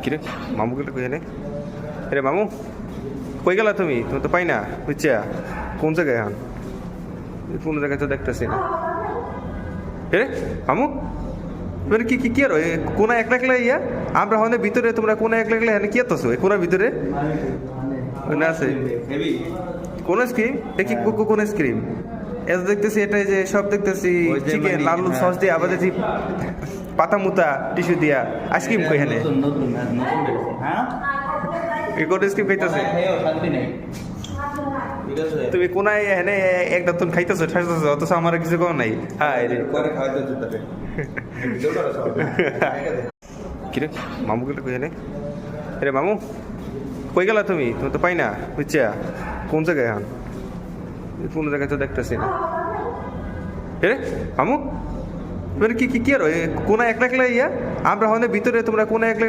কিরে মামু গেলে কই জানে রে মামু কই গেলা তুমি তুমি তো পাই না বুঝছা কোন জায়গায় এখন কোন জায়গায় তো দেখতেছি না রে মামু তুমি কি কি কি আর কোনা একলা একলা ইয়া আমরা হনে ভিতরে তোমরা কোনা একলা একলা এখানে কি আছো এই কোনার ভিতরে না আছে কোন স্ক্রিম দেখি কোন স্ক্রিম এত দেখতেছি এটা যে সব দেখতেছি চিকেন লাল সস দিয়ে আবার দেখছি পাতা মুতা টিস্যু দিয়া আইসক্রিম কই এখানে এই কোন স্ক্রিম খাইতেছে তুমি কোনায় এখানে একটা তুমি খাইতেছো ঠাইতেছো অথচ আমার কিছু কম নাই হ্যাঁ কিরে মামু গেলে কই জানে রে মামু কই গেলা তুমি তুমি তো পাই না বুঝছা কোন জায়গায় এখন কোন জায়গায় তো দেখতেছি না রে মামু তুমি কি কি আর কোনা একলা একলা ইয়া আমরা হনে ভিতরে তোমরা কোনা একলা